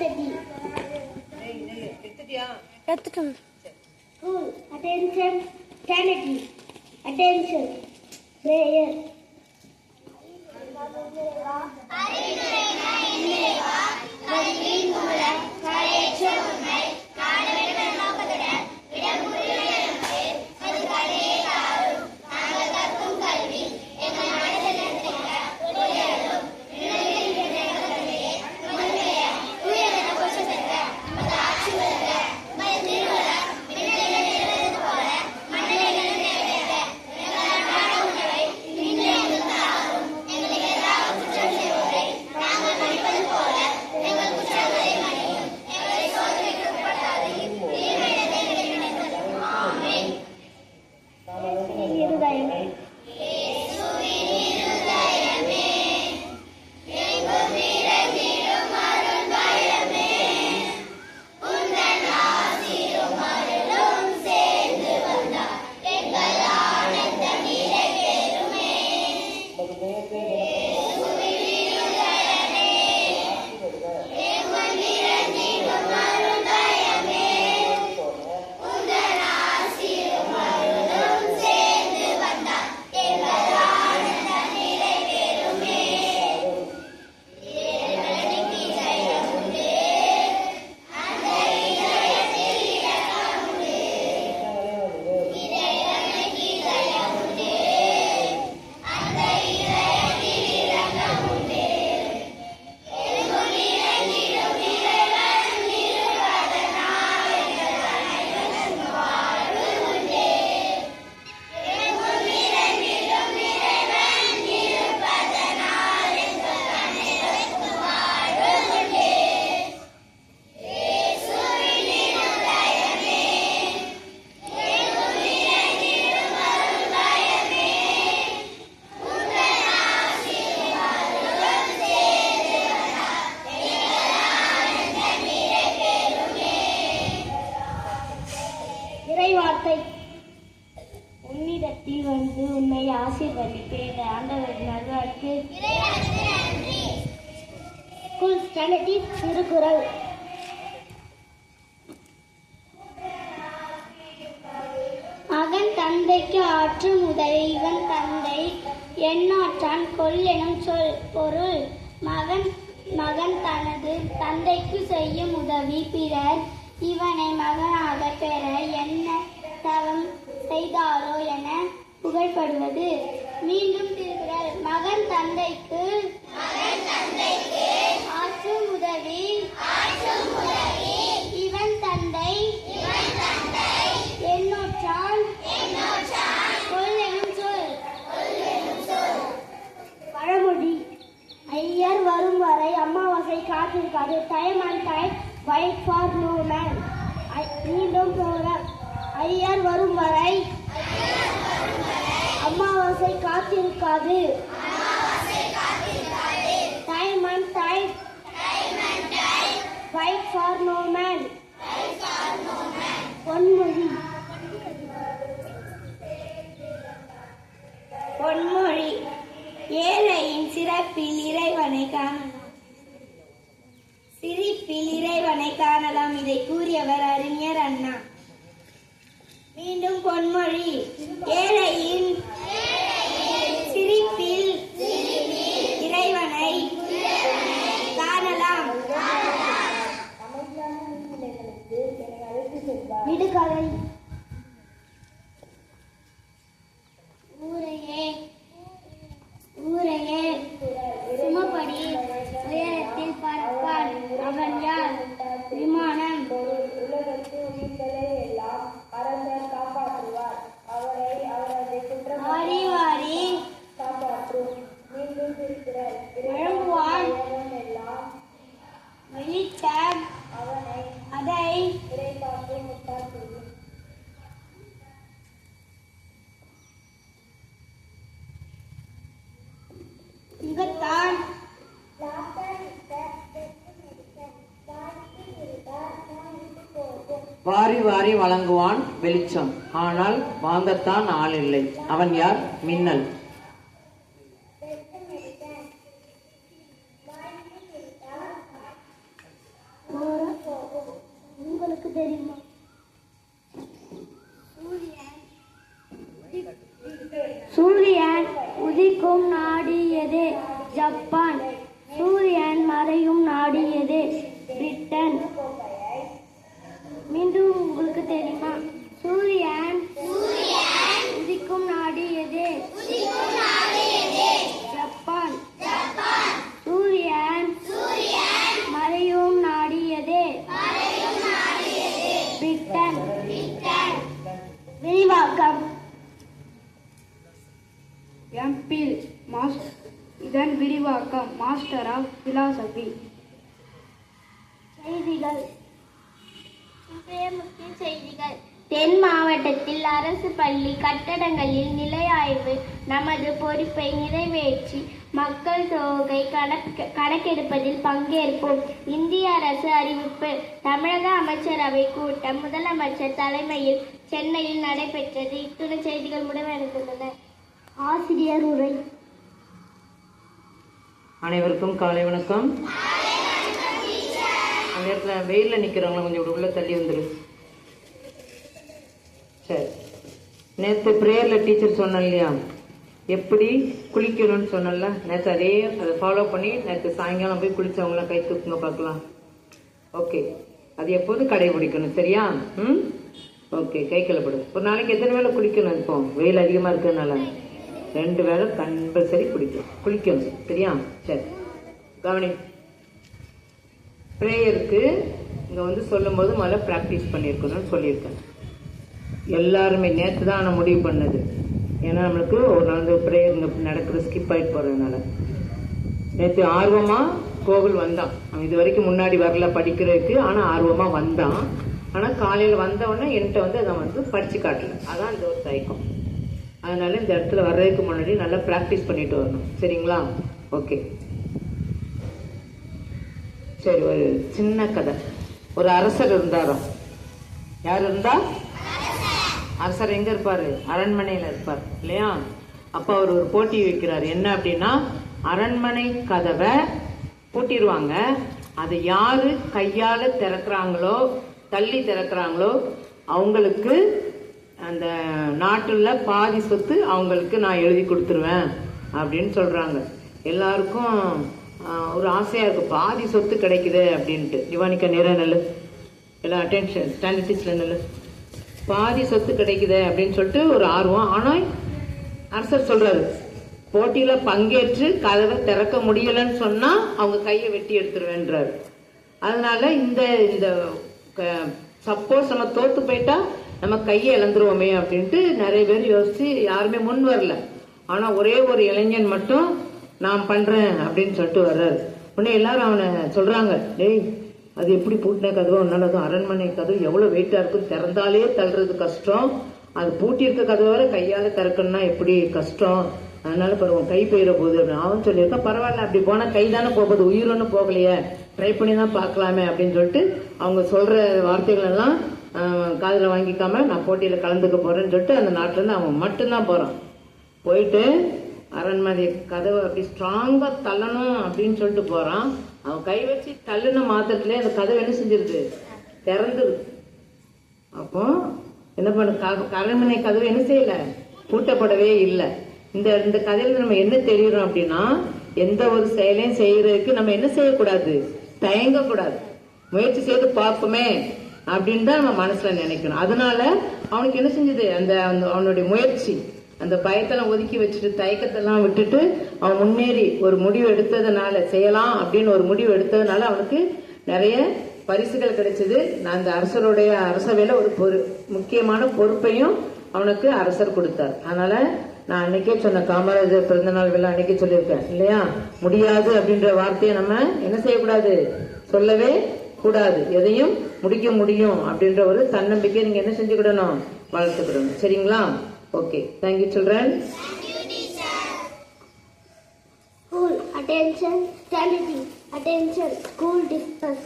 curiosity. Cool. Attention. Sanity. Attention. Prayer. இறைவார்த்தை. உன்னிடத்தில் வந்து உன்னை ஆசீர்வதிப்பேன். ஆண்டவர் நல்வாழ்க்கு. திருக்குறள். மகன் தந்தைக்கு ஆற்றும் உதவி இவன் தந்தை எண்ணாற்றான் கொல் எனும் சொல். பொருள்: மகன் தனது தந்தைக்கு செய்யும் உதவி பிறர் இவனை மகனாக பெற என்ன தவம் செய்தாரோ என புகழ்படுவது. மீண்டும் திருக்குறள். மகன் தந்தைக்கு ஆற்றும் உதவி இவன் தந்தை எண்ணாற்றான் கொல் எனும் சொல். பழமொழி: ஐயர் வரும் வரை அமாவாசை காத்திருக்காது. Time and time wait for no man. மீண்டும் ஐயர் வரும் வரை அமாவாசை காத்திருக்காது. Time and time wait for no man. பொன்மொழி. ஏழையின் சிரிப்பில் இறைவனை காணலாம். இதை கூறியவர் அறிஞர் அண்ணா. மீண்டும் பொன்மொழி. ஏழையின் சிரிப்பில் இறைவனை காணலாம். விடுகதை. ஊரையே சுமப்படி உயரத்தில் பறப்பான். அவன் யார்? விமானம். உலகத்து உயிர்களை எல்லாம் அரசர் காப்பாற்றுவார். அவரை அவரது குற்றவாளி காப்பாற்றும். மீண்டும் திருக்குறள். வழங்குவான் எல்லாம் வெளிச்ச அவனை அதை இறைகாப்பு முட்டாள் செய்யும். இங்கத்தான் வாரி வாரி வழங்குவான் வெளிச்சம், ஆனால் வாங்கத்தான் ஆள் இல்லை. அவன் யார்? மின்னல். தெரியுமா? சூரியன் உதிக்கும் நாடு எது? ஜப்பான். சூரியன் மறையும் நாடு எது? பிரிட்டன். மீண்டும் உங்களுக்கு தெரியுமா? சூரியன் உதிக்கும் நாடு எது? ஜப்பான். சூரியன் மறையும் நாடு எது? பிரிட்டன். விரிவாக்கம். எம்பில் இதன் விரிவாக்கம் மாஸ்டர் ஆஃப் பிலாசபி. செய்திகள். இன்றைய முக்கிய செய்திகள். தென் மாவட்டத்தில் அரசு பள்ளி கட்டடங்களில் நிலை ஆய்வு. நமது பொறுப்பை நிறைவேற்றி மக்கள் தொகை கணக்கெடுப்பதில் பங்கேற்போம். இந்திய அரசு அறிவிப்பு. தமிழக அமைச்சரவை கூட்டம் முதலமைச்சர் தலைமையில் சென்னையில் நடைபெற்றது. இத்துடன் செய்திகள் முடிவடைந்துள்ளன. ஆசிரியர் உரை. அனைவருக்கும் காலை வணக்கம். அந்த இடத்துல வெயிலில் நிற்கிறவங்கள கொஞ்சம் உள்ள தள்ளி வந்துடு. சரி, நேற்று ப்ரேயரில் டீச்சர் சொன்னேன் இல்லையா, எப்படி குளிக்கணும்னு சொன்னல, நேற்று அதை ஃபாலோ பண்ணி நேற்று சாயங்காலம் போய் குளிச்சவங்களாம் கை தூக்குங்க பார்க்கலாம். ஓகே, அது எப்போதும் கடைபிடிக்கணும், சரியா? ஓகே, கை கிளப்படு. ஒரு நாளைக்கு எத்தனை வேளை குளிக்கணும்? இப்போ வெயில் அதிகமாக இருக்கிறதுனால 2 வேளை கம்பல்சரி குளிக்கணும், சரியா? சரி, கவனி. ப்ரேயருக்கு இங்கே வந்து சொல்லும்போது முதல்ல ப்ராக்டிஸ் பண்ணியிருக்கணும்னு சொல்லியிருக்கேன். எல்லாருமே நேற்று தான் நான் முடிவு பண்ணது. ஏன்னா நம்மளுக்கு ஒரு நாள் ப்ரேயர் இங்கே நடக்கிற ஸ்கிப் ஆகிட்டு போகிறதுனால. நேற்று ஆர்வமாக கோவில் வந்தான். அவன் இது வரைக்கும் முன்னாடி வரல படிக்கிறதுக்கு, ஆனால் ஆர்வமாக வந்தான். ஆனால் காலையில் வந்தவுடனே என்கிட்ட வந்து அதை வந்து படித்து காட்டல. அதான் இந்த ஒரு தயக்கம். அதனால இந்த இடத்துல வர்றதுக்கு முன்னாடி நல்லா ப்ராக்டிஸ் பண்ணிட்டு வரணும், சரிங்களா? ஓகே, சரி. ஒரு சின்ன கதை. ஒரு அரசர் இருந்தாராம். யார் இருந்தா? அரசர் எங்க இருப்பாரு? அரண்மனையில இருப்பார் இல்லையா? அப்ப அவர் ஒரு போட்டி வைக்கிறார். என்ன அப்படின்னா, அரண்மனை கதவை பூட்டிடுவாங்க. அதை யாரு கையால திறக்கிறாங்களோ, தள்ளி திறக்கிறாங்களோ, அவங்களுக்கு அந்த நாட்டுல பாதி சொத்து அவங்களுக்கு நான் எழுதி கொடுத்துருவேன் அப்படின்னு சொல்றாங்க. எல்லாருக்கும் ஒரு ஆசையா இருக்கு, பாதி சொத்து கிடைக்குது அப்படின்ட்டு. திவானிக்கா நேர நெல்லு, எல்லாம் அட்டென்ஷன், ஸ்டாண்டிஸ்டிக்ஸ்ல நெல்லு. பாதி சொத்து கிடைக்குது அப்படின்னு சொல்லிட்டு ஒரு ஆர்வம். ஆனால் அரசர் சொல்றாரு, போட்டியில பங்கேற்று கதவை திறக்க முடியலன்னு சொன்னா அவங்க கையை வெட்டி எடுத்துருவேன்றாரு. அதனால இந்த சப்போஸ் நம்ம தோத்து போயிட்டா நம்ம கையை இழந்துருவோமே அப்படின்ட்டு நிறைய பேர் யோசிச்சு யாருமே முன் வரல. ஆனா ஒரே ஒரு இளைஞன் மட்டும் நான் பண்றேன் அப்படின்னு சொல்லிட்டு வர்றாரு. உடனே எல்லாரும் அவனை சொல்றாங்க, டேய் அது எப்படி பூட்டின கதவை, உன்னால அதுவும் அரண்மனை கதவு எவ்வளவு வெயிட்டா இருக்கும், திறந்தாலே தள்ளுறது கஷ்டம், அது பூட்டி இருக்க கதவை வர கையால திறக்கணும்னா எப்படி கஷ்டம், அதனால பரவாயில்ல கை போயிட போகுது அப்படின்னு அவன் சொல்லியிருக்கான். பரவாயில்ல, அப்படி போனா கை தானே போகுது, உயிர் ஒன்றும் போகலையே, ட்ரை பண்ணி தான் பார்க்கலாமே அப்படின்னு சொல்லிட்டு அவங்க சொல்ற வார்த்தைகள் எல்லாம் காதுல வாங்கிக்காம நான் போட்டியில கலந்துக்க போறேன்னு சொல்லிட்டு அந்த நாட்டுல இருந்து அவன் மட்டும்தான் போறான். போயிட்டு அரண்மனை கதவை அப்படி ஸ்ட்ராங்கா தள்ளணும் அப்படின்னு சொல்லிட்டு போறான். அவன் கை வச்சு தள்ளுன மாத்திரத்திலே அந்த கதவை என்ன செஞ்சிருது, திறந்துருது. அப்போ என்ன பண்ண, அரண்மனை கதவை என்ன செய்யல, பூட்டப்படவே இல்லை. இந்த கதையில நம்ம என்ன தெரியுறோம் அப்படின்னா, எந்த ஒரு செயலையும் செய்யறதுக்கு நம்ம என்ன செய்யக்கூடாது, தயங்க கூடாது, முயற்சி செய்து பார்ப்போமே அப்படின்னு தான் நம்ம மனசுல நினைக்கணும். அதனால அவனுக்கு என்ன செஞ்சது, அவனுடைய முயற்சி, அந்த பயத்தெல்லாம் ஒதுக்கி வச்சுட்டு தயக்கத்தெல்லாம் விட்டுட்டு அவன் முன்னேறி ஒரு முடிவு எடுத்ததுனால, செய்யலாம் அப்படின்னு ஒரு முடிவு எடுத்ததுனால அவனுக்கு நிறைய பரிசுகள் கிடைச்சது. நான் அந்த அரசருடைய அரசவையில ஒரு முக்கியமான பொறுப்பையும் அவனுக்கு அரசர் கொடுத்தார். அதனால நான் அன்னைக்கே சொன்ன காமராஜர் பிறந்தநாள் விழா அன்னைக்கே சொல்லியிருக்கேன் இல்லையா, முடியாது அப்படின்ற வார்த்தையை நம்ம என்ன செய்யக்கூடாது, சொல்லவே கூடாது. எதையும் முடிக்க முடியும் அப்படின்ற ஒரு தன்னம்பிக்கை நீங்க என்ன செஞ்சுக்கிடணும், வளர்த்துக்கிடணும், சரிங்களா? Okay, thank you children. School attention, standing attention, school disperse.